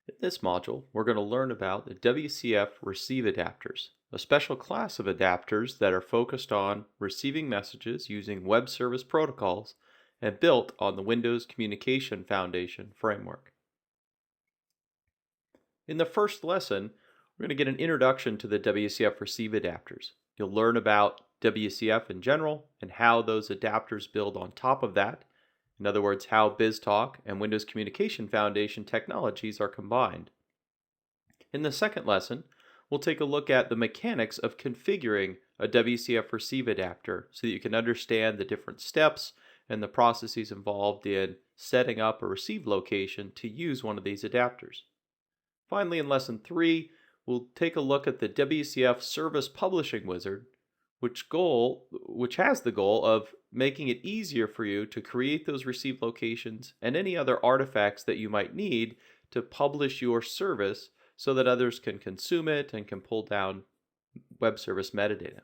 In this module, we're going to learn about the WCF receive adapters, a special class of adapters that are focused on receiving messages using web service protocols and built on the Windows Communication Foundation framework. In the first lesson, we're going to get an introduction to the WCF receive adapters. You'll learn about WCF in general and how those adapters build on top of that. In other words, how BizTalk and Windows Communication Foundation technologies are combined. In the second lesson, we'll take a look at the mechanics of configuring a WCF receive adapter so that you can understand the different steps and the processes involved in setting up a receive location to use one of these adapters. Finally, in lesson 3, we'll take a look at the WCF service publishing wizard, which has the goal of making it easier for you to create those receive locations and any other artifacts that you might need to publish your service so that others can consume it and can pull down web service metadata.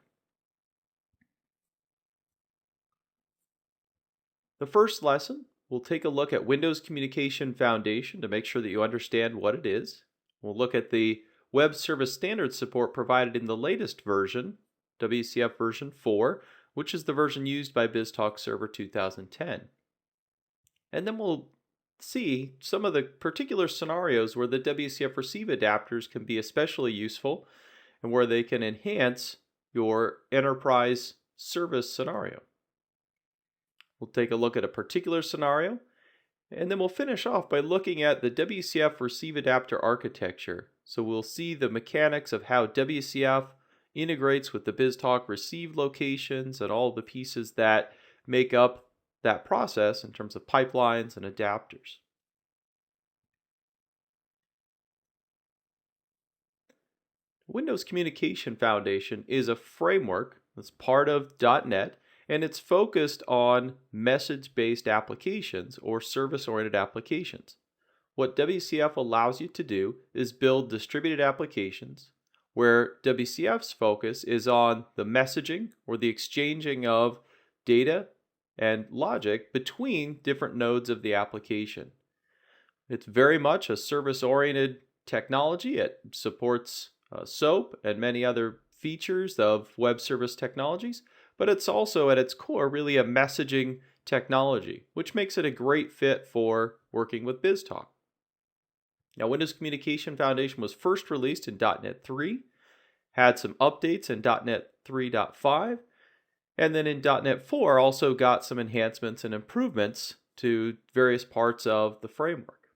The first lesson, we'll take a look at Windows Communication Foundation to make sure that you understand what it is. We'll look at the web service standard support provided in the latest version, WCF version 4, which is the version used by BizTalk Server 2010. And then we'll see some of the particular scenarios where the WCF receive adapters can be especially useful and where they can enhance your enterprise service scenario. We'll take a look at a particular scenario, and then we'll finish off by looking at the WCF receive adapter architecture. So we'll see the mechanics of how WCF integrates with the BizTalk receive locations and all the pieces that make up that process in terms of pipelines and adapters. Windows Communication Foundation is a framework that's part of .NET, and it's focused on message-based applications or service-oriented applications. What WCF allows you to do is build distributed applications where WCF's focus is on the messaging or the exchanging of data and logic between different nodes of the application. It's very much a service-oriented technology. It supports SOAP and many other features of web service technologies, but it's also at its core really a messaging technology, which makes it a great fit for working with BizTalk. Now, Windows Communication Foundation was first released in .NET 3, had some updates in .NET 3.5, and then in .NET 4 also got some enhancements and improvements to various parts of the framework.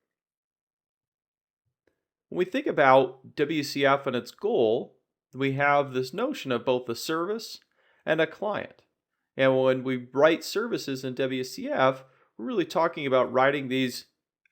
When we think about WCF and its goal, we have this notion of both a service and a client. And when we write services in WCF, we're really talking about writing these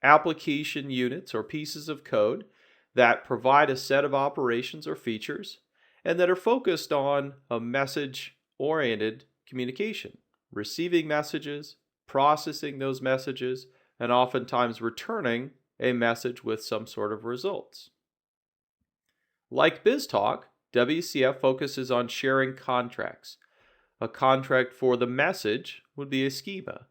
application units or pieces of code that provide a set of operations or features and that are focused on a message-oriented communication, receiving messages, processing those messages, and oftentimes returning a message with some sort of results. Like BizTalk, WCF focuses on sharing contracts. A contract for the message would be a schema.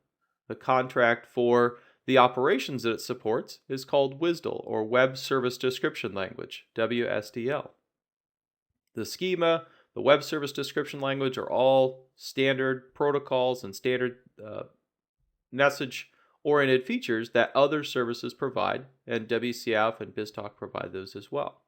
The contract for the operations that it supports is called WSDL, or Web Service Description Language, WSDL. The schema, the Web Service Description Language are all standard protocols and standard message-oriented features that other services provide, and WCF and BizTalk provide those as well.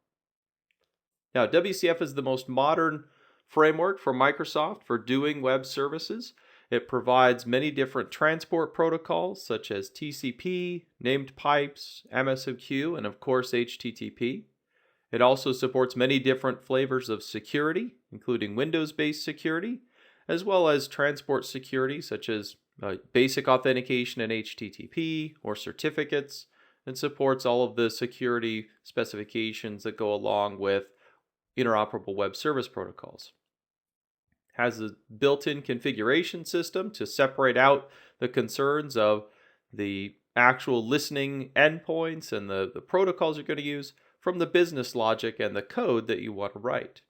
Now, WCF is the most modern framework for Microsoft for doing web services. It provides many different transport protocols such as TCP, named pipes, MSMQ, and of course HTTP. It also supports many different flavors of security, including Windows-based security, as well as transport security such as basic authentication in HTTP or certificates, and supports all of the security specifications that go along with interoperable web service protocols. Has a built-in configuration system to separate out the concerns of the actual listening endpoints and the protocols you're going to use from the business logic and the code that you want to write.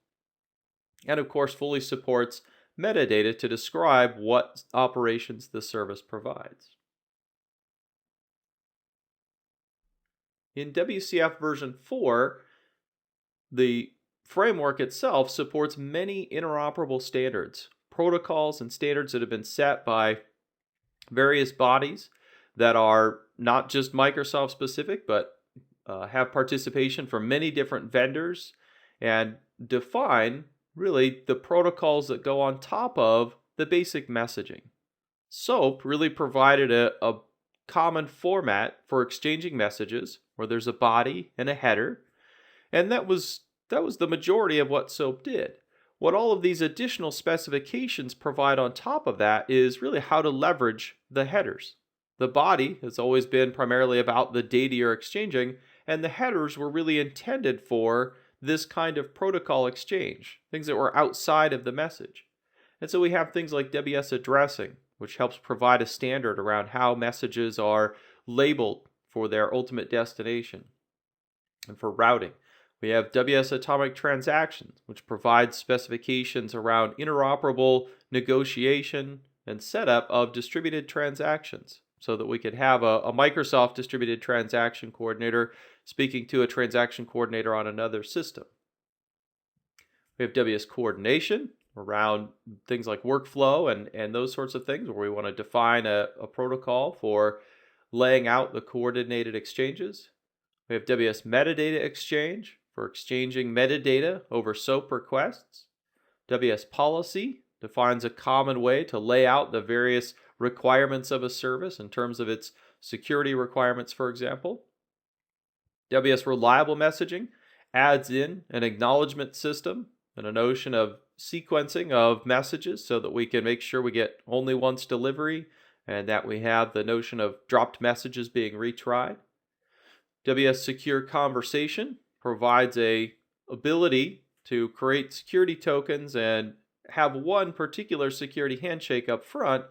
And of course, fully supports metadata to describe what operations the service provides. In WCF version 4, the framework itself supports many interoperable standards, protocols, and standards that have been set by various bodies that are not just Microsoft specific, but have participation from many different vendors and define really the protocols that go on top of the basic messaging. SOAP really provided a common format for exchanging messages where there's a body and a header, and that was the majority of what SOAP did. What all of these additional specifications provide on top of that is really how to leverage the headers. The body has always been primarily about the data you're exchanging, and the headers were really intended for this kind of protocol exchange, things that were outside of the message. And so we have things like WS addressing, which helps provide a standard around how messages are labeled for their ultimate destination. And for routing, we have WS atomic transactions, which provides specifications around interoperable negotiation and setup of distributed transactions so that we could have a Microsoft distributed transaction coordinator speaking to a transaction coordinator on another system. We have WS coordination around things like workflow and those sorts of things, where we want to define a protocol for laying out the coordinated exchanges. We have WS metadata exchange for exchanging metadata over SOAP requests. WS policy defines a common way to lay out the various requirements of a service in terms of its security requirements, for example. WS reliable messaging adds in an acknowledgement system and a notion of sequencing of messages so that we can make sure we get only once delivery and that we have the notion of dropped messages being retried. WS Secure Conversation provides a ability to create security tokens and have one particular security handshake up front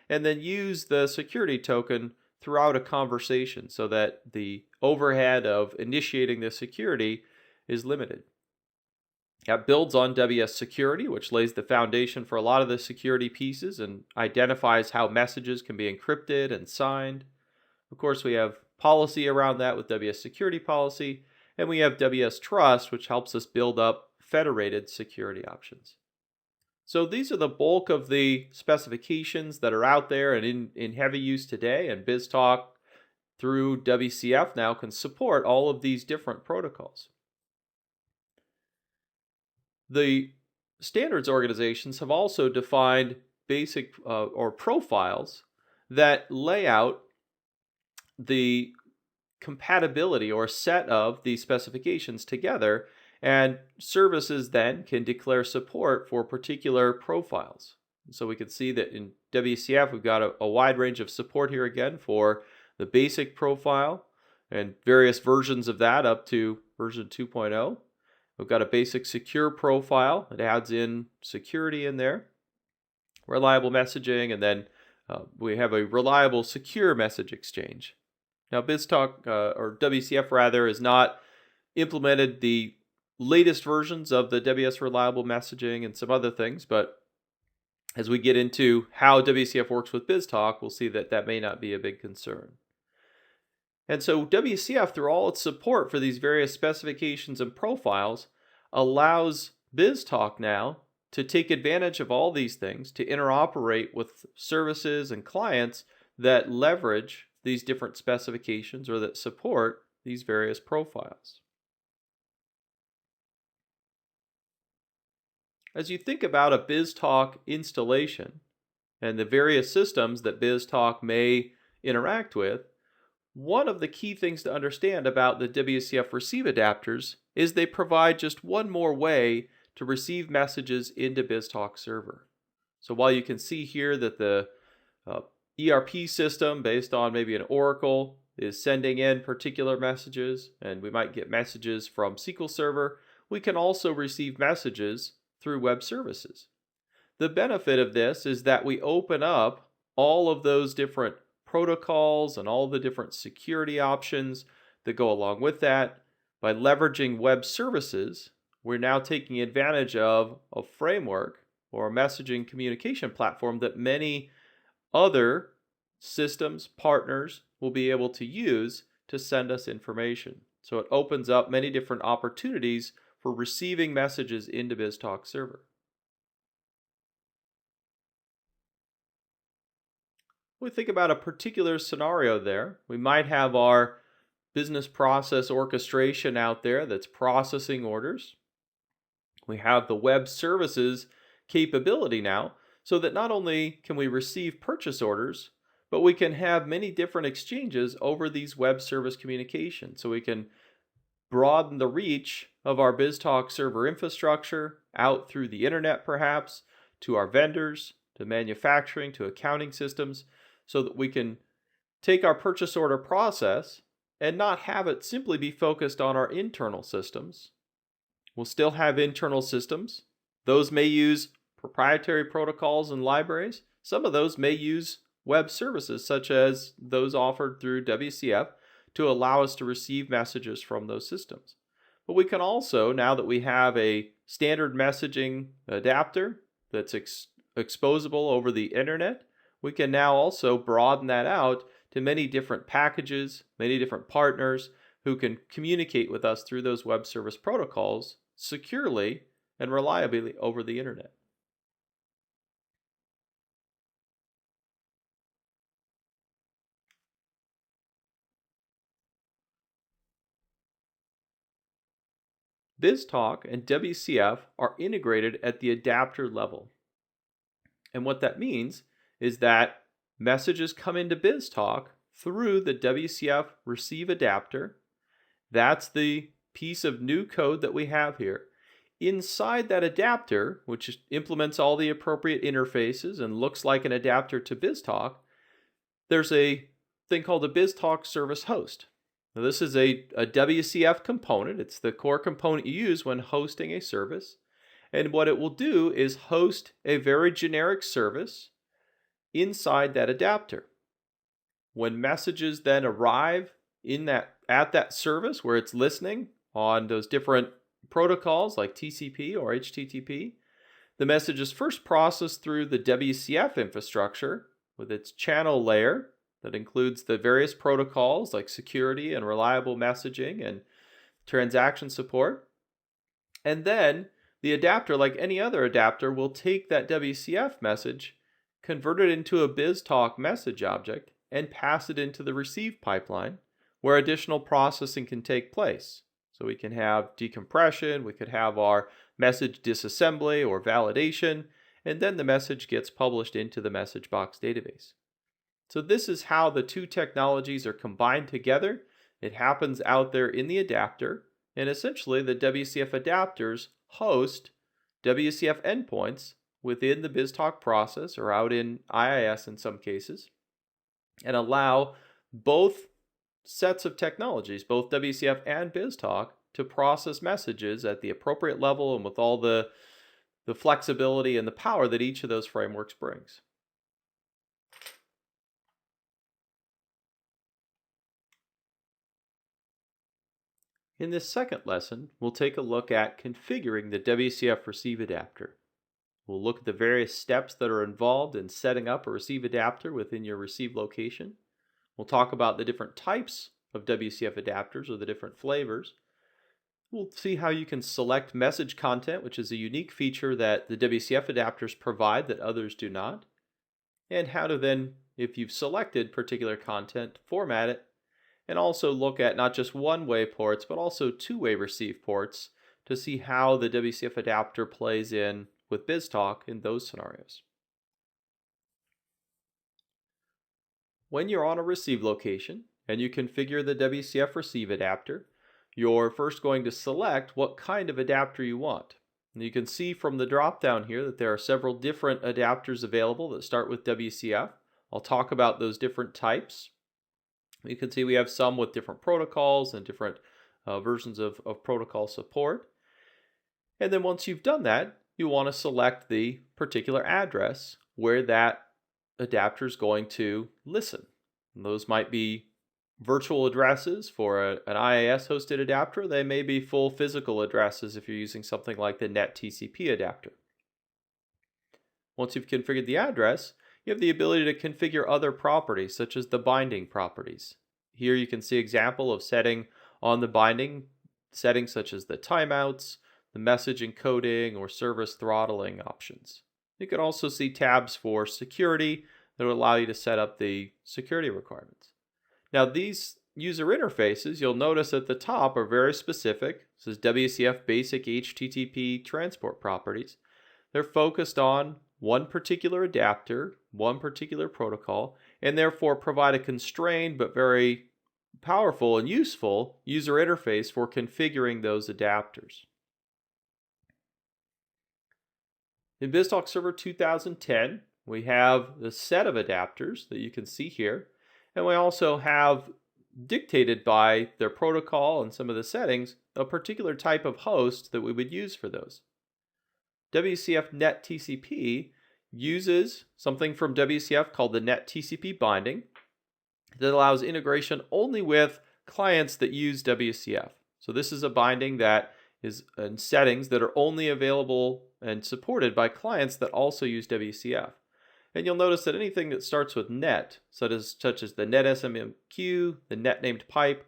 and then use the security token throughout a conversation so that the overhead of initiating the security is limited. That builds on WS Security, which lays the foundation for a lot of the security pieces and identifies how messages can be encrypted and signed. Of course, we have policy around that with WS Security Policy, and we have WS Trust, which helps us build up federated security options. So these are the bulk of the specifications that are out there and in heavy use today, and BizTalk through WCF now can support all of these different protocols. The standards organizations have also defined basic or profiles that lay out the compatibility or set of these specifications together, and services then can declare support for particular profiles. So we can see that in WCF we've got a wide range of support here again for the basic profile and various versions of that up to version 2.0. We've got a basic secure profile. It adds in security in there, reliable messaging, and then we have a reliable secure message exchange. Now BizTalk, or WCF rather, has not implemented the latest versions of the WS reliable messaging and some other things, but as we get into how WCF works with BizTalk, we'll see that that may not be a big concern. And so WCF, through all its support for these various specifications and profiles, allows BizTalk now to take advantage of all these things to interoperate with services and clients that leverage these different specifications or that support these various profiles. As you think about a BizTalk installation and the various systems that BizTalk may interact with, one of the key things to understand about the WCF receive adapters is they provide just one more way to receive messages into BizTalk server. So while you can see here that the ERP system based on maybe an Oracle is sending in particular messages, and we might get messages from SQL Server, we can also receive messages through web services. The benefit of this is that we open up all of those different protocols and all the different security options that go along with that. By leveraging web services, we're now taking advantage of a framework or a messaging communication platform that many other systems, partners will be able to use to send us information. So it opens up many different opportunities for receiving messages into BizTalk server. We think about a particular scenario there. We might have our business process orchestration out there that's processing orders. We have the web services capability now, so that not only can we receive purchase orders, but we can have many different exchanges over these web service communications. So we can broaden the reach of our BizTalk server infrastructure out through the internet, perhaps, to our vendors, to manufacturing, to accounting systems, so that we can take our purchase order process and not have it simply be focused on our internal systems. We'll still have internal systems. Those may use proprietary protocols and libraries. Some of those may use web services, such as those offered through WCF, to allow us to receive messages from those systems. But we can also, now that we have a standard messaging adapter that's exposable over the internet, we can now also broaden that out to many different packages, many different partners who can communicate with us through those web service protocols securely and reliably over the internet. BizTalk and WCF are integrated at the adapter level. And what that means is that messages come into BizTalk through the WCF receive adapter. That's the piece of new code that we have here. Inside that adapter, which implements all the appropriate interfaces and looks like an adapter to BizTalk, there's a thing called a BizTalk service host. Now, this is a WCF component. It's the core component you use when hosting a service. And what it will do is host a very generic service inside that adapter. When messages then arrive at that service where it's listening on those different protocols like TCP or HTTP, the message is first processed through the WCF infrastructure with its channel layer that includes the various protocols like security and reliable messaging and transaction support. And then the adapter, like any other adapter, will take that WCF message, convert it into a BizTalk message object, and pass it into the receive pipeline where additional processing can take place. So we can have decompression, we could have our message disassembly or validation, and then the message gets published into the message box database. So this is how the two technologies are combined together. It happens out there in the adapter, and essentially the WCF adapters host WCF endpoints within the BizTalk process or out in IIS in some cases, and allow both sets of technologies, both WCF and BizTalk, to process messages at the appropriate level and with all the flexibility and the power that each of those frameworks brings. In this second lesson, we'll take a look at configuring the WCF receive adapter. We'll look at the various steps that are involved in setting up a receive adapter within your receive location. We'll talk about the different types of WCF adapters or the different flavors. We'll see how you can select message content, which is a unique feature that the WCF adapters provide that others do not, and how to then, if you've selected particular content, format it, and also look at not just one-way ports, but also two-way receive ports to see how the WCF adapter plays in with BizTalk in those scenarios. When you're on a receive location and you configure the WCF receive adapter, you're first going to select what kind of adapter you want. And you can see from the drop-down here that there are several different adapters available that start with WCF. I'll talk about those different types. You can see we have some with different protocols and different versions of protocol support. And then once you've done that, you want to select the particular address where that adapter is going to listen. And those might be virtual addresses for an IIS hosted adapter. They may be full physical addresses if you're using something like the NetTCP adapter. Once you've configured the address, you have the ability to configure other properties such as the binding properties. Here you can see example of setting on the binding settings such as the timeouts, the message encoding, or service throttling options. You can also see tabs for security that will allow you to set up the security requirements. Now these user interfaces, you'll notice at the top, are very specific. This is WCF Basic HTTP Transport Properties. They're focused on one particular adapter, one particular protocol, and therefore provide a constrained but very powerful and useful user interface for configuring those adapters. In BizTalk Server 2010, we have the set of adapters that you can see here, and we also have, dictated by their protocol and some of the settings, a particular type of host that we would use for those. WCF Net TCP uses something from WCF called the Net TCP binding that allows integration only with clients that use WCF. So this is a binding that is in settings that are only available and supported by clients that also use WCF. And you'll notice that anything that starts with net, such as the net SMMQ, the net named pipe,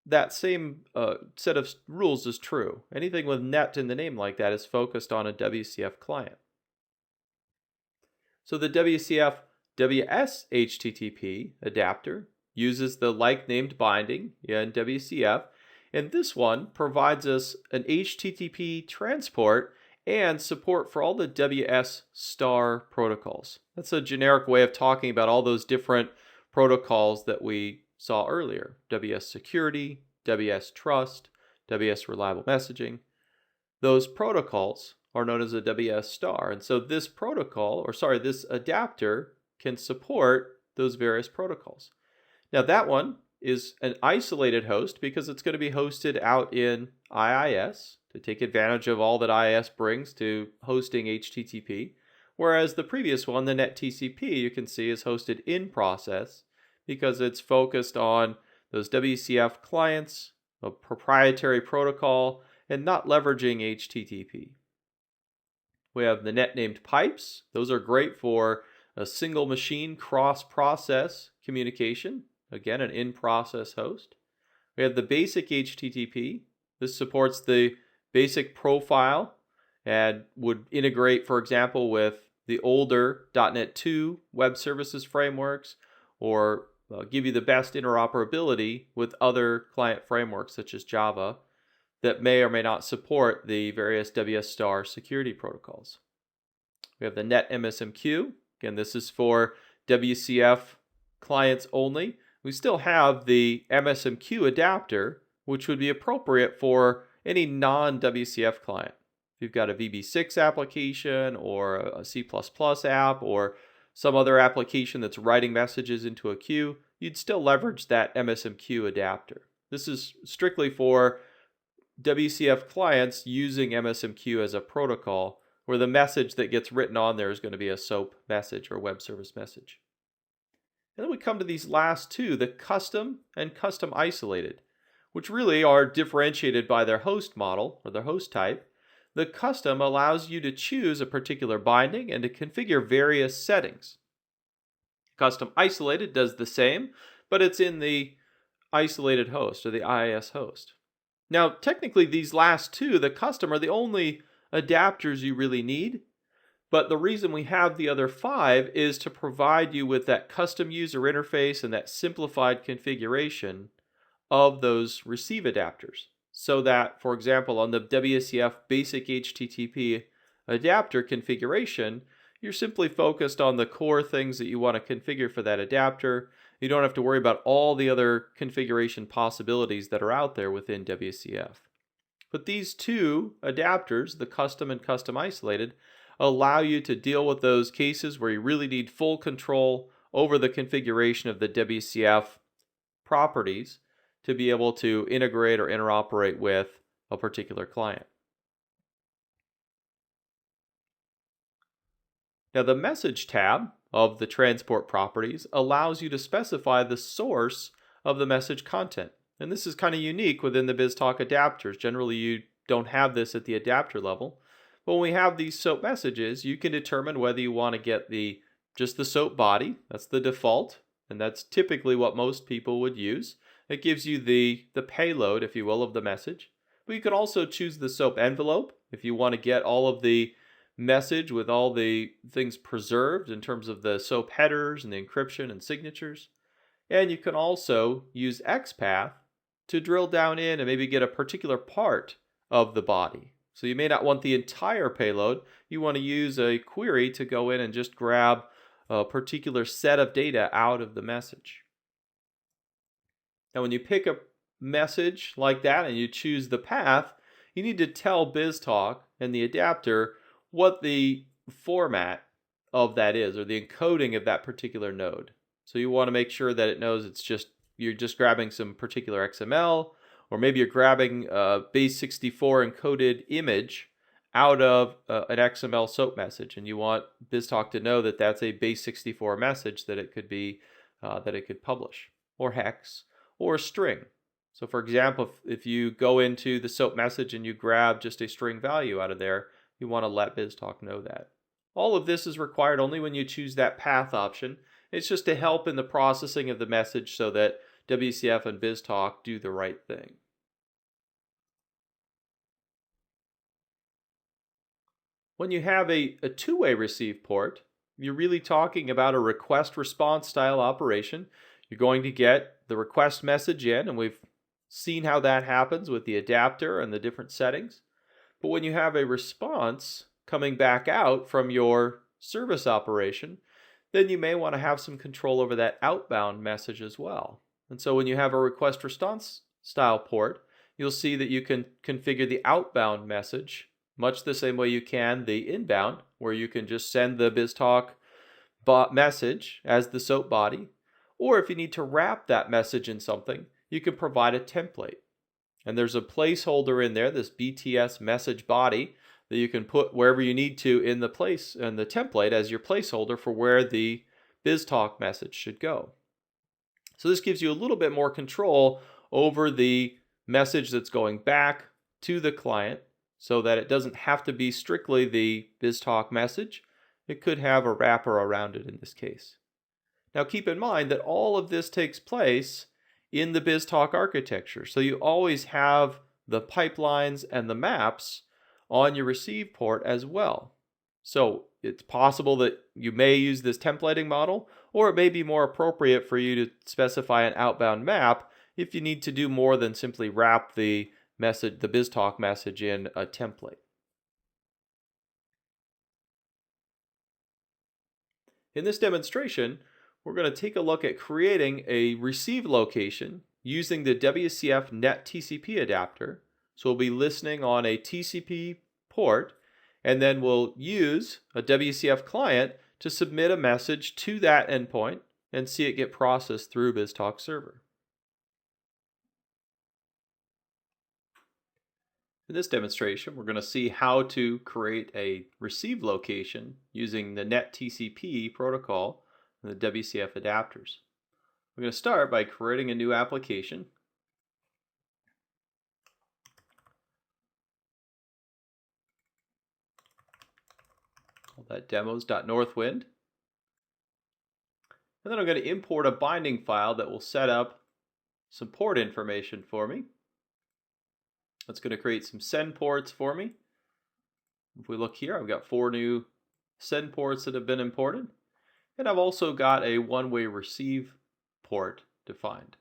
that same set of rules is true. Anything with net in the name like that is focused on a WCF client. So the WCF WS HTTP adapter uses the like-named binding in WCF, and this one provides us an HTTP transport and support for all the WS star protocols. That's a generic way of talking about all those different protocols that we saw earlier. WS security, WS trust, WS reliable messaging. Those protocols are known as a WS star. And so this this adapter can support those various protocols. Now that one is an isolated host because it's going to be hosted out in IIS to take advantage of all that IIS brings to hosting HTTP. Whereas the previous one, the NetTCP, you can see is hosted in process because it's focused on those WCF clients, a proprietary protocol, and not leveraging HTTP. We have the net named pipes. Those are great for a single machine cross-process communication. Again, an in-process host. We have the basic HTTP. This supports the basic profile and would integrate, for example, with the older .NET 2 web services frameworks, or give you the best interoperability with other client frameworks such as Java that may or may not support the various WS star security protocols. We have the net MSMQ. Again, this is for WCF clients only. We still have the MSMQ adapter, which would be appropriate for any non-WCF client. If you've got a VB6 application or a C++ app or some other application that's writing messages into a queue, you'd still leverage that MSMQ adapter. This is strictly for WCF clients using MSMQ as a protocol, where the message that gets written on there is going to be a SOAP message or web service message. And then we come to these last two, the custom and custom isolated, which really are differentiated by their host model or their host type. The custom allows you to choose a particular binding and to configure various settings. Custom isolated does the same, but it's in the isolated host or the IIS host. Now, technically, these last two, the custom, are the only adapters you really need. But the reason we have the other 5 is to provide you with that custom user interface and that simplified configuration of those receive adapters. So that, for example, on the WCF basic HTTP adapter configuration, you're simply focused on the core things that you want to configure for that adapter. You don't have to worry about all the other configuration possibilities that are out there within WCF. But these two adapters, the custom and custom isolated, allow you to deal with those cases where you really need full control over the configuration of the WCF properties to be able to integrate or interoperate with a particular client. Now, the message tab of the transport properties allows you to specify the source of the message content. And this is kind of unique within the BizTalk adapters. Generally, you don't have this at the adapter level. But when we have these SOAP messages, you can determine whether you want to get just the SOAP body. That's the default, and that's typically what most people would use. It gives you the payload, if you will, of the message. But you can also choose the SOAP envelope if you want to get all of the message with all the things preserved in terms of the SOAP headers and the encryption and signatures. And you can also use XPath to drill down in and maybe get a particular part of the body. So you may not want the entire payload. You want to use a query to go in and just grab a particular set of data out of the message. Now, when you pick a message like that and you choose the path, you need to tell BizTalk and the adapter what the format of that is, or the encoding of that particular node. So you want to make sure that it knows you're just grabbing some particular XML, or maybe you're grabbing a base64 encoded image out of an XML SOAP message, and you want BizTalk to know that that's a base64 message that it could publish, or hex, or string. So for example, if you go into the SOAP message and you grab just a string value out of there, you want to let BizTalk know that. All of this is required only when you choose that path option. It's just to help in the processing of the message so that WCF and BizTalk do the right thing. When you have a two-way receive port, you're really talking about a request-response style operation. You're going to get the request message in, and we've seen how that happens with the adapter and the different settings. But when you have a response coming back out from your service operation, then you may want to have some control over that outbound message as well. And so when you have a request response style port, you'll see that you can configure the outbound message much the same way you can the inbound, where you can just send the BizTalk message as the SOAP body. Or if you need to wrap that message in something, you can provide a template. And there's a placeholder in there, this BTS message body, that you can put wherever you need to in the template as your placeholder for where the BizTalk message should go. So this gives you a little bit more control over the message that's going back to the client, so that it doesn't have to be strictly the BizTalk message. It could have a wrapper around it in this case. Now keep in mind that all of this takes place in the BizTalk architecture. So you always have the pipelines and the maps on your receive port as well. So it's possible that you may use this templating model, or it may be more appropriate for you to specify an outbound map if you need to do more than simply wrap the BizTalk message in a template. In this demonstration, we're going to take a look at creating a receive location using the WCF net TCP adapter. So we'll be listening on a TCP port, and then we'll use a WCF client to submit a message to that endpoint and see it get processed through BizTalk server. In this demonstration, we're going to see how to create a receive location using the net TCP protocol and the WCF adapters. We're going to start by creating a new application. Call that demos.northwind. And then I'm going to import a binding file that will set up some port information for me. That's going to create some send ports for me. If we look here, I've got 4 new send ports that have been imported. And I've also got a one-way receive port defined.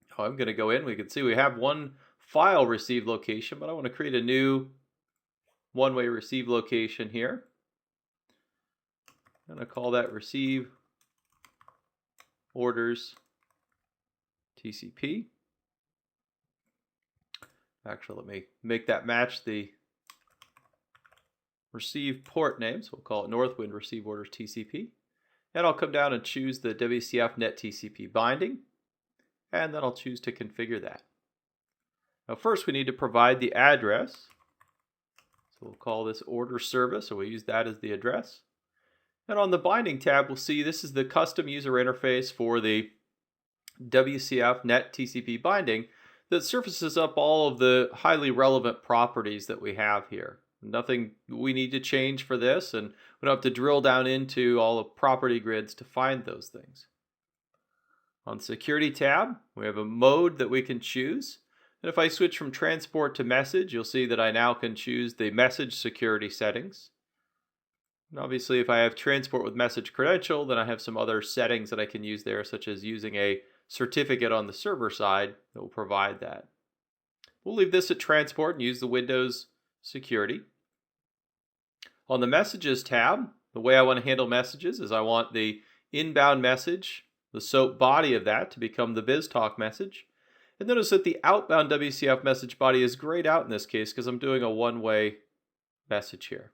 Now I'm going to go in. We can see we have one file receive location, but I want to create a new one-way receive location here. I'm going to call that receive orders TCP. Actually, let me make that match the receive port name. So we'll call it Northwind Receive Orders TCP. And I'll come down and choose the WCF net TCP binding. And then I'll choose to configure that. Now first we need to provide the address. So we'll call this order service, so we'll use that as the address. And on the binding tab, we'll see this is the custom user interface for the WCF net TCP binding that surfaces up all of the highly relevant properties that we have here. Nothing we need to change for this, and we don't have to drill down into all the property grids to find those things. On the Security tab, we have a mode that we can choose. And if I switch from transport to message, you'll see that I now can choose the message security settings. And obviously, if I have transport with message credential, then I have some other settings that I can use there, such as using a certificate on the server side that will provide that. We'll leave this at transport and use the Windows security. On the Messages tab, the way I want to handle messages is I want the inbound message, the SOAP body of that, to become the BizTalk message. And notice that the outbound WCF message body is grayed out in this case because I'm doing a one-way message here.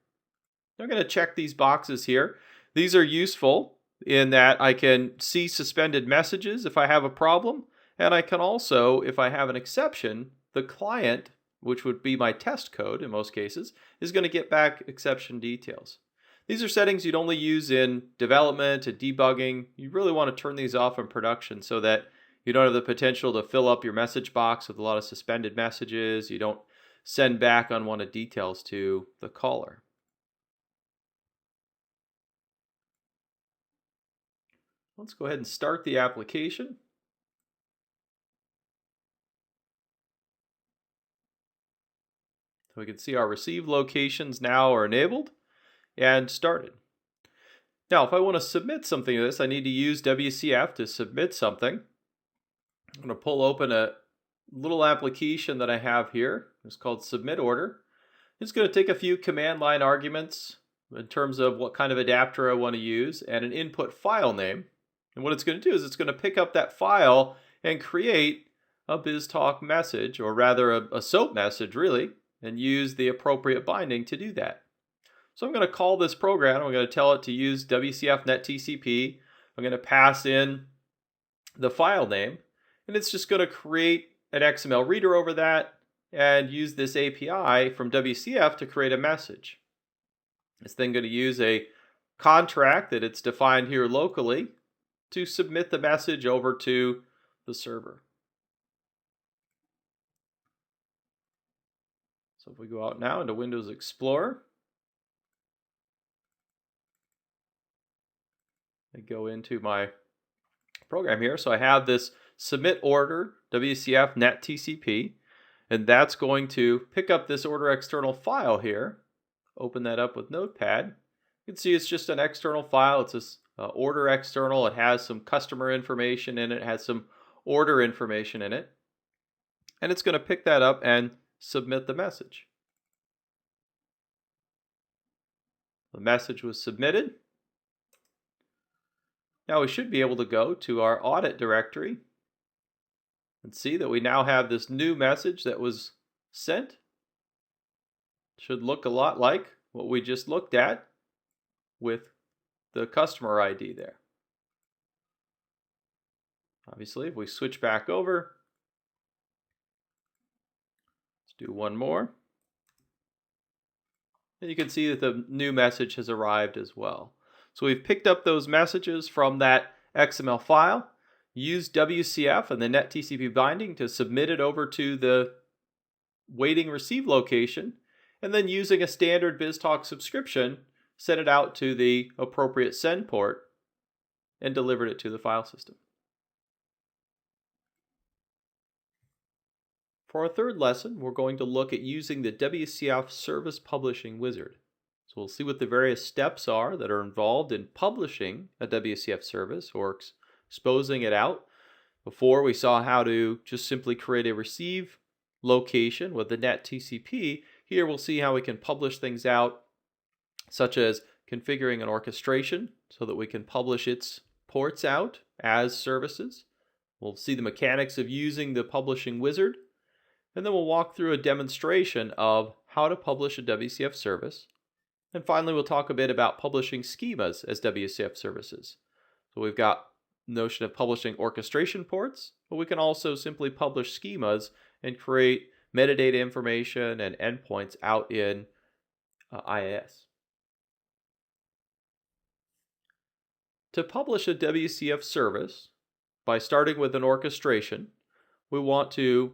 I'm going to check these boxes here. These are useful in that I can see suspended messages if I have a problem, and I can also, if I have an exception, the client, which would be my test code in most cases, is going to get back exception details. These are settings you'd only use in development and debugging. You really want to turn these off in production so that you don't have the potential to fill up your message box with a lot of suspended messages. You don't send back unwanted details to the caller. Let's go ahead and start the application. So we can see our receive locations now are enabled and started. Now, if I want to submit something to this, I need to use WCF to submit something. I'm going to pull open a little application that I have here. It's called Submit Order. It's going to take a few command line arguments in terms of what kind of adapter I want to use and an input file name. And what it's going to do is it's going to pick up that file and create a BizTalk message, or rather a SOAP message really, and use the appropriate binding to do that. So I'm going to call this program. I'm going to tell it to use WCF NetTCP. I'm going to pass in the file name, and it's just going to create an XML reader over that and use this API from WCF to create a message. It's then going to use a contract that it's defined here locally to submit the message over to the server. So if we go out now into Windows Explorer, I go into my program here. So I have this submit order WCF NetTCP, and that's going to pick up this order external file here. Open that up with Notepad. You can see it's just an external file. It's this order external. It has some customer information in it. It has some order information in it. And it's going to pick that up and submit the message. The message was submitted. Now we should be able to go to our audit directory and see that we now have this new message that was sent. It should look a lot like what we just looked at with the customer ID there. Obviously, if we switch back over, let's do one more. And you can see that the new message has arrived as well. So we've picked up those messages from that XML file, used WCF and the NetTCP binding to submit it over to the waiting receive location, and then using a standard BizTalk subscription, sent it out to the appropriate send port and delivered it to the file system. For our third lesson, we're going to look at using the WCF Service Publishing Wizard. So we'll see what the various steps are that are involved in publishing a WCF service or exposing it out. Before, we saw how to just simply create a receive location with the NetTCP. Here we'll see how we can publish things out, such as configuring an orchestration so that we can publish its ports out as services. We'll see the mechanics of using the publishing wizard, and then we'll walk through a demonstration of how to publish a WCF service. And finally, we'll talk a bit about publishing schemas as WCF services. So we've got the notion of publishing orchestration ports, but we can also simply publish schemas and create metadata information and endpoints out in IIS. To publish a WCF service, by starting with an orchestration, we want to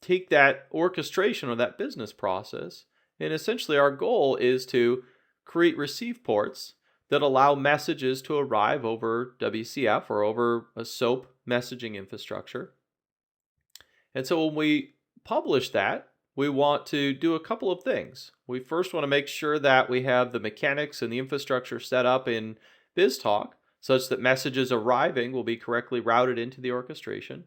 take that orchestration or that business process, and essentially our goal is to create receive ports that allow messages to arrive over WCF or over a SOAP messaging infrastructure. And so when we publish that, we want to do a couple of things. We first want to make sure that we have the mechanics and the infrastructure set up in BizTalk such that messages arriving will be correctly routed into the orchestration.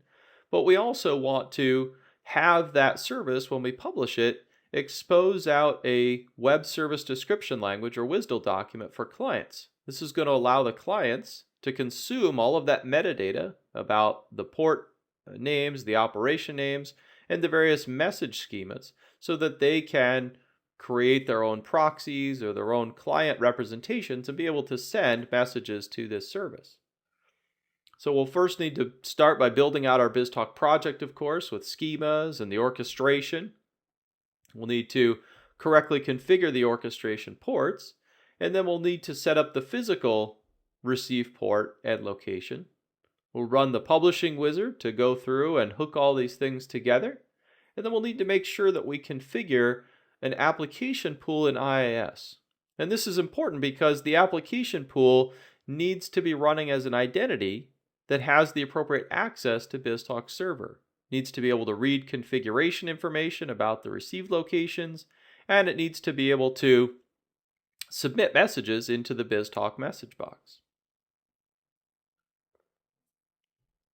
But we also want to have that service, when we publish it, expose out a web service description language or WSDL document for clients. This is going to allow the clients to consume all of that metadata about the port names, the operation names, and the various message schemas so that they can create their own proxies or their own client representations and be able to send messages to this service. So we'll first need to start by building out our BizTalk project, of course, with schemas and the orchestration. We'll need to correctly configure the orchestration ports, and then we'll need to set up the physical receive port and location. We'll run the publishing wizard to go through and hook all these things together, and then we'll need to make sure that we configure an application pool in IIS. And this is important because the application pool needs to be running as an identity that has the appropriate access to BizTalk server. It needs to be able to read configuration information about the received locations, and it needs to be able to submit messages into the BizTalk message box.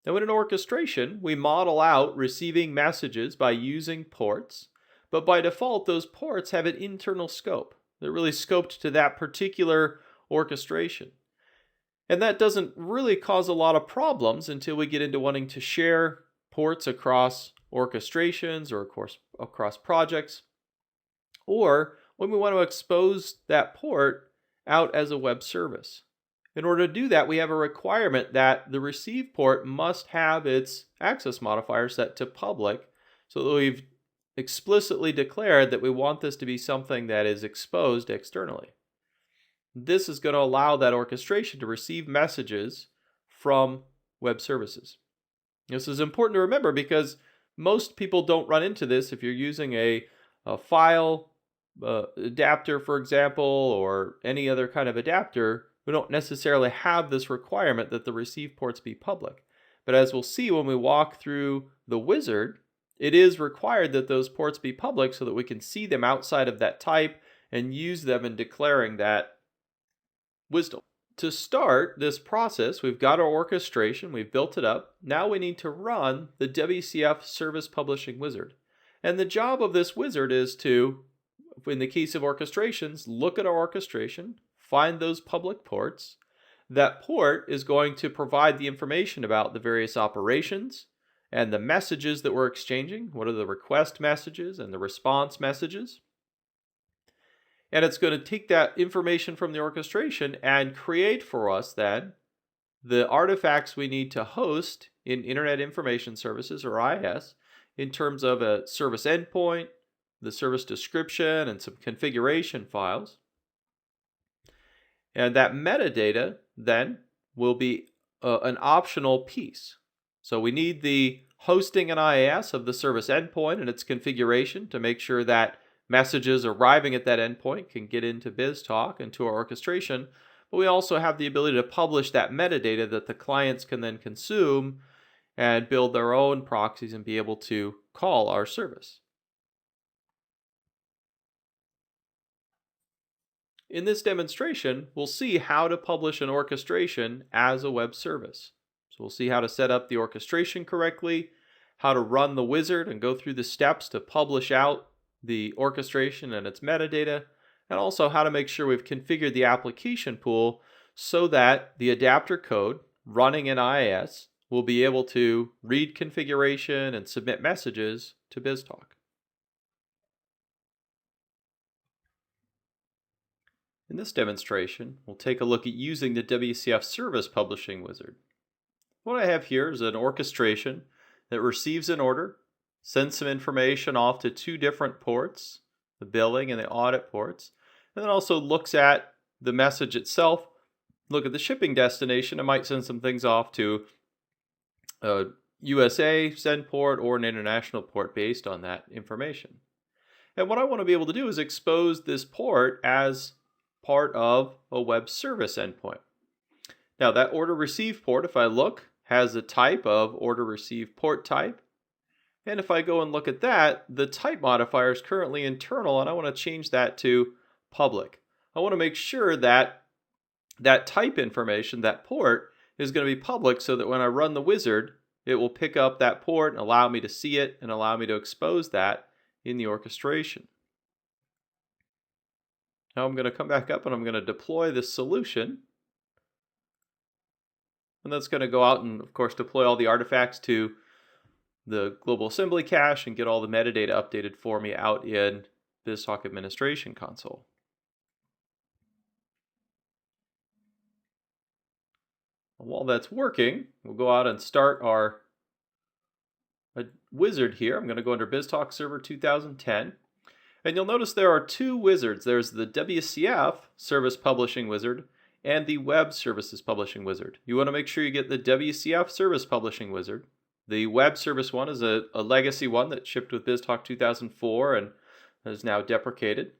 Now in an orchestration, we model out receiving messages by using ports, but by default those ports have an internal scope. They're really scoped to that particular orchestration. And that doesn't really cause a lot of problems until we get into wanting to share ports across orchestrations or across projects, or when we want to expose that port out as a web service. In order to do that, we have a requirement that the receive port must have its access modifier set to public, so that we've explicitly declared that we want this to be something that is exposed externally. This is going to allow that orchestration to receive messages from web services. This is important to remember because most people don't run into this if you're using a file adapter, for example, or any other kind of adapter. We don't necessarily have this requirement that the receive ports be public. But as we'll see when we walk through the wizard, it is required that those ports be public so that we can see them outside of that type and use them in declaring that WSDL. To start this process, we've got our orchestration, we've built it up. Now we need to run the WCF service publishing wizard. And the job of this wizard is to, in the case of orchestrations, look at our orchestration, find those public ports. That port is going to provide the information about the various operations and the messages that we're exchanging. What are the request messages and the response messages? And it's going to take that information from the orchestration and create for us then the artifacts we need to host in Internet Information Services, or IIS, in terms of a service endpoint, the service description, and some configuration files. And that metadata then will be an optional piece. So we need the hosting and IIS of the service endpoint and its configuration to make sure that messages arriving at that endpoint can get into BizTalk and to our orchestration. But we also have the ability to publish that metadata that the clients can then consume and build their own proxies and be able to call our service. In this demonstration, we'll see how to publish an orchestration as a web service. So we'll see how to set up the orchestration correctly, how to run the wizard and go through the steps to publish out the orchestration and its metadata, and also how to make sure we've configured the application pool so that the adapter code running in IIS will be able to read configuration and submit messages to BizTalk. In this demonstration, we'll take a look at using the WCF service publishing wizard. What I have here is an orchestration that receives an order, sends some information off to two different ports, the billing and the audit ports, and then also looks at the message itself, look at the shipping destination, and might send some things off to a USA send port or an international port based on that information. And what I want to be able to do is expose this port as part of a web service endpoint. Now that order receive port, if I look, has a type of order received port type. And if I go and look at that, the type modifier is currently internal, and I want to change that to public. I want to make sure that that type information, that port, is going to be public so that when I run the wizard, it will pick up that port and allow me to see it and allow me to expose that in the orchestration. Now I'm going to come back up and I'm going to deploy this solution. And that's going to go out and, of course, deploy all the artifacts to the global assembly cache and get all the metadata updated for me out in BizTalk Administration Console. While that's working, we'll go out and start our wizard here. I'm going to go under BizTalk Server 2010. And you'll notice there are two wizards. There's the WCF Service Publishing Wizard and the Web Services Publishing Wizard. You want to make sure you get the WCF Service Publishing Wizard. The Web Service one is a legacy one that shipped with BizTalk 2004 and is now deprecated.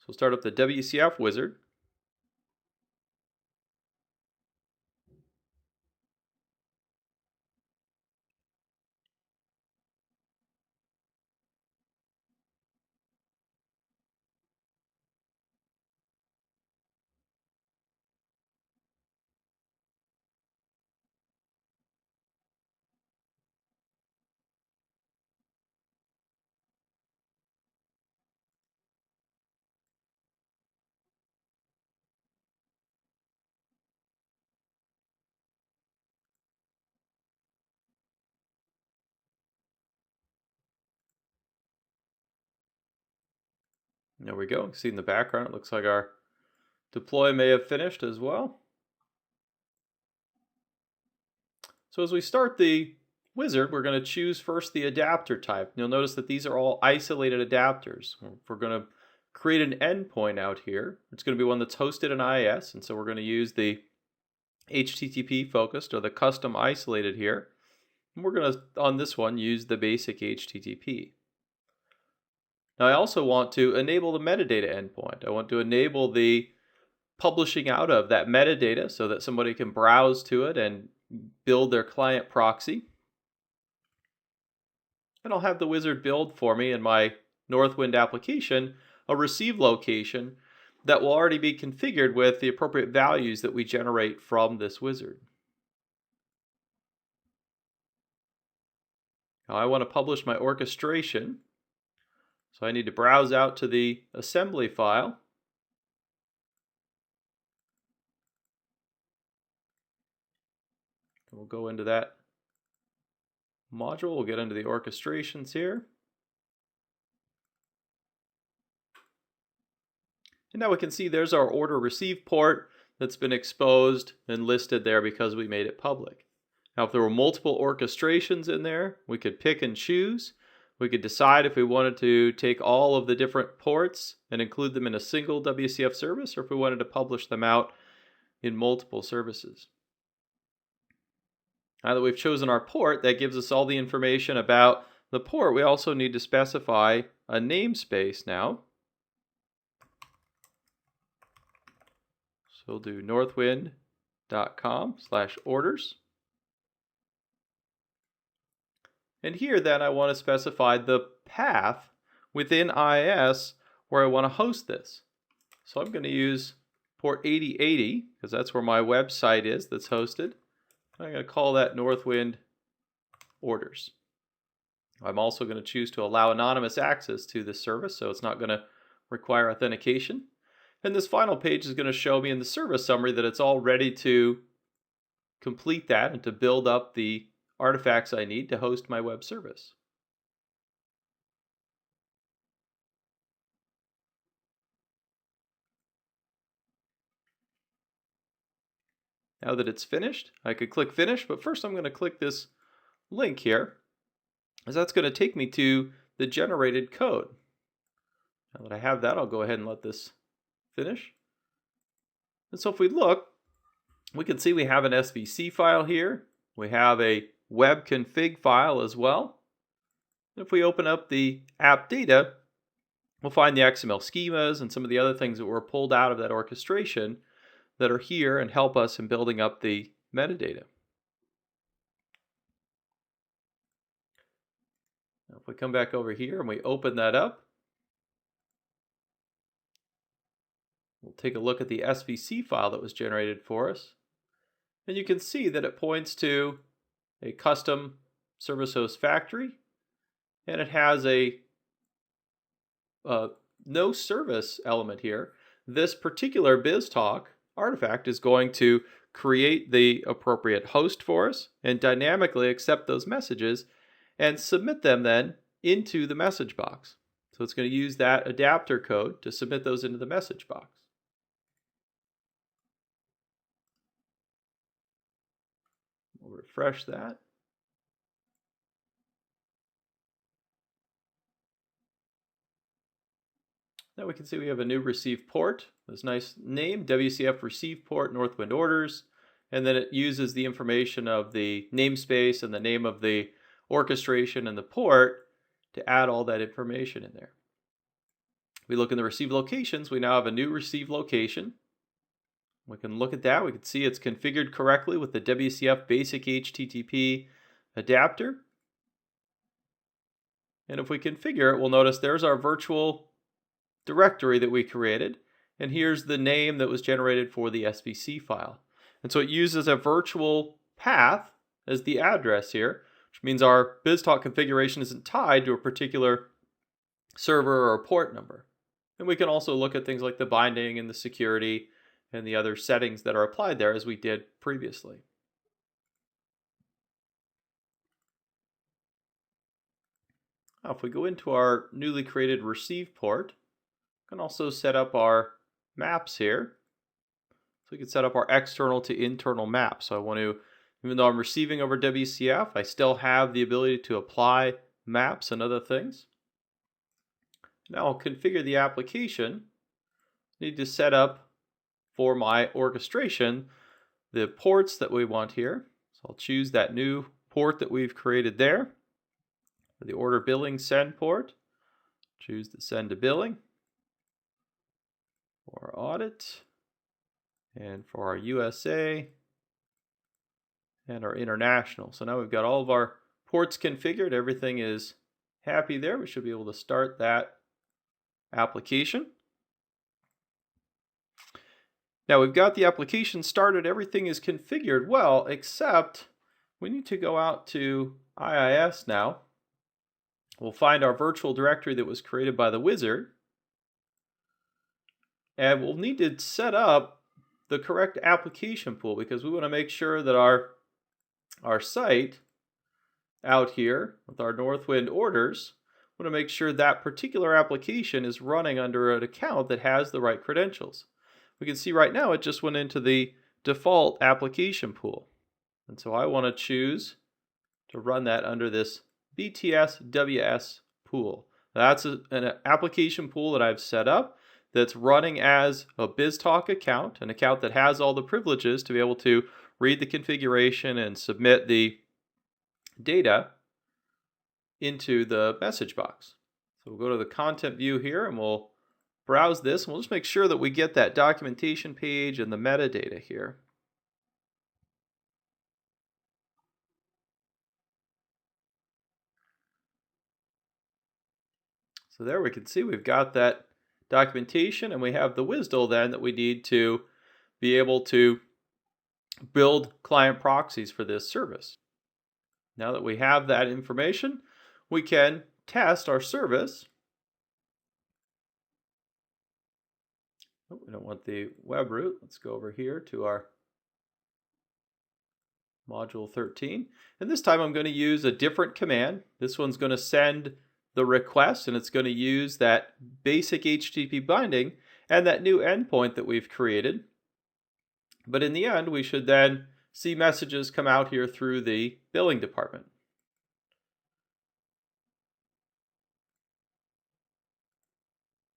So we'll start up the WCF Wizard. There we go. You see in the background, it looks like our deploy may have finished as well. So as we start the wizard, we're going to choose first the adapter type. You'll notice that these are all isolated adapters. We're going to create an endpoint out here. It's going to be one that's hosted in IIS, and so we're going to use the HTTP focused or the custom isolated here. And we're going to, on this one, use the basic HTTP. Now I also want to enable the metadata endpoint. I want to enable the publishing out of that metadata so that somebody can browse to it and build their client proxy. And I'll have the wizard build for me in my Northwind application a receive location that will already be configured with the appropriate values that we generate from this wizard. Now I want to publish my orchestration. So I need to browse out to the assembly file. We'll go into that module. We'll get into the orchestrations here. And now we can see there's our order receive port that's been exposed and listed there because we made it public. Now if there were multiple orchestrations in there, we could pick and choose. We could decide if we wanted to take all of the different ports and include them in a single WCF service, or if we wanted to publish them out in multiple services. Now that we've chosen our port, that gives us all the information about the port. We also need to specify a namespace now. So we'll do northwind.com/orders. And here then I want to specify the path within IIS where I want to host this. So I'm going to use port 8080 because that's where my website is that's hosted. I'm going to call that Northwind orders. I'm also going to choose to allow anonymous access to this service, so it's not going to require authentication. And this final page is going to show me in the service summary that it's all ready to complete that and to build up the artifacts I need to host my web service. Now that it's finished, I could click finish, but first I'm going to click this link here, as that's going to take me to the generated code. Now that I have that, I'll go ahead and let this finish. And so if we look, we can see we have an SVC file here. We have a web config file as well. If we open up the app data, we'll find the XML schemas and some of the other things that were pulled out of that orchestration that are here and help us in building up the metadata. Now, if we come back over here and we open that up, we'll take a look at the SVC file that was generated for us. And you can see that it points to a custom service host factory, and it has a no service element here. This particular BizTalk artifact is going to create the appropriate host for us and dynamically accept those messages and submit them then into the message box. So it's going to use that adapter code to submit those into the message box. We'll refresh that. Now we can see we have a new receive port. This nice name, WCF receive port Northwind orders. And then it uses the information of the namespace and the name of the orchestration and the port to add all that information in there. We look in the receive locations. We now have a new receive location. We can look at that. We can see it's configured correctly with the WCF basic HTTP adapter. And if we configure it, we'll notice there's our virtual directory that we created, and here's the name that was generated for the SVC file. And so it uses a virtual path as the address here, which means our BizTalk configuration isn't tied to a particular server or port number. And we can also look at things like the binding and the security and the other settings that are applied there as we did previously. Now, if we go into our newly created receive port, we can also set up our maps here. So we can set up our external to internal maps. So I want to, even though I'm receiving over WCF, I still have the ability to apply maps and other things. Now I'll configure the application. I need to set up for my orchestration the ports that we want here. So I'll choose that new port that we've created there. For the order billing send port, choose the send to billing. For our audit, and for our USA, and our international. So now we've got all of our ports configured. Everything is happy there. We should be able to start that application. Now we've got the application started. Everything is configured well, except we need to go out to IIS now. We'll find our virtual directory that was created by the wizard. And we'll need to set up the correct application pool because we want to make sure that our site out here with our Northwind orders, we want to make sure that particular application is running under an account that has the right credentials. We can see right now it just went into the default application pool. And so I want to choose to run that under this BTSWS pool. That's an application pool that I've set up that's running as a BizTalk account, an account that has all the privileges to be able to read the configuration and submit the data into the message box. So we'll go to the content view here and we'll browse this, and we'll just make sure that we get that documentation page and the metadata here. So there we can see we've got that documentation, and we have the WSDL then that we need to be able to build client proxies for this service. Now that we have that information, we can test our service. Oh, we don't want the web root. Let's go over here to our module 13. And this time I'm going to use a different command. This one's going to send the request, and it's going to use that basic HTTP binding and that new endpoint that we've created. But in the end, we should then see messages come out here through the billing department.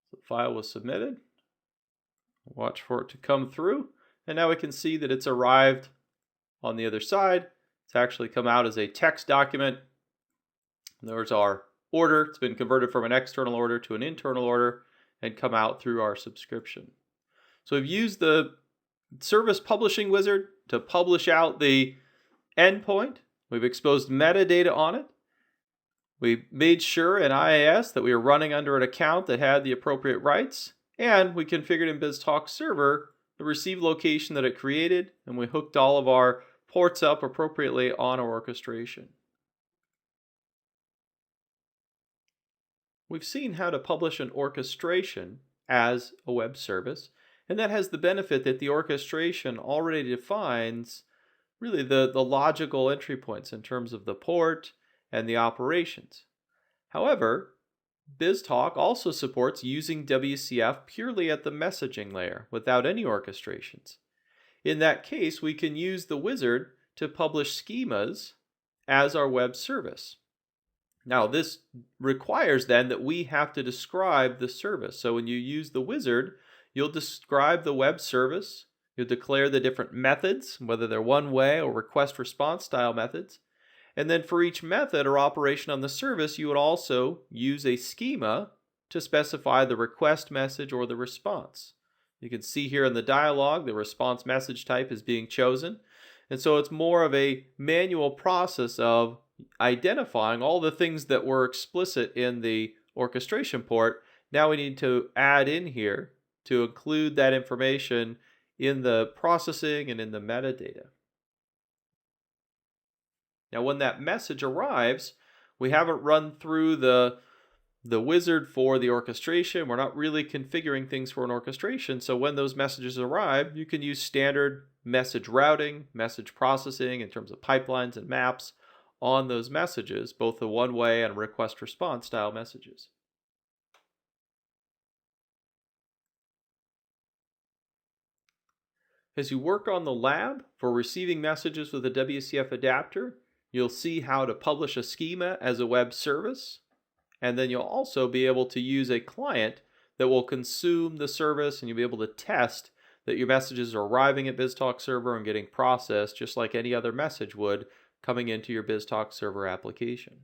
So the file was submitted. Watch for it to come through, and now we can see that it's arrived on the other side. It's actually come out as a text document. There's our order. It's been converted from an external order to an internal order and come out through our subscription. So we've used the service publishing wizard to publish out the endpoint. We've exposed metadata on it. We made sure in IIS that we were running under an account that had the appropriate rights, and we configured in BizTalk server the receive location that it created, and we hooked all of our ports up appropriately on our orchestration. We've seen how to publish an orchestration as a web service, and that has the benefit that the orchestration already defines really the logical entry points in terms of the port and the operations. However, BizTalk also supports using WCF purely at the messaging layer without any orchestrations. In that case, we can use the wizard to publish schemas as our web service. Now, this requires then that we have to describe the service. So when you use the wizard, you'll describe the web service, you'll declare the different methods, whether they're one-way or request-response style methods. And then for each method or operation on the service, you would also use a schema to specify the request message or the response. You can see here in the dialog, the response message type is being chosen. And so it's more of a manual process of identifying all the things that were explicit in the orchestration port. Now we need to add in here to include that information in the processing and in the metadata. Now when that message arrives, we haven't run through the wizard for the orchestration. We're not really configuring things for an orchestration. So when those messages arrive, you can use standard message routing, message processing in terms of pipelines and maps on those messages, both the one-way and request-response style messages. As you work on the lab for receiving messages with a WCF adapter, you'll see how to publish a schema as a web service, and then you'll also be able to use a client that will consume the service, and you'll be able to test that your messages are arriving at BizTalk server and getting processed just like any other message would coming into your BizTalk server application.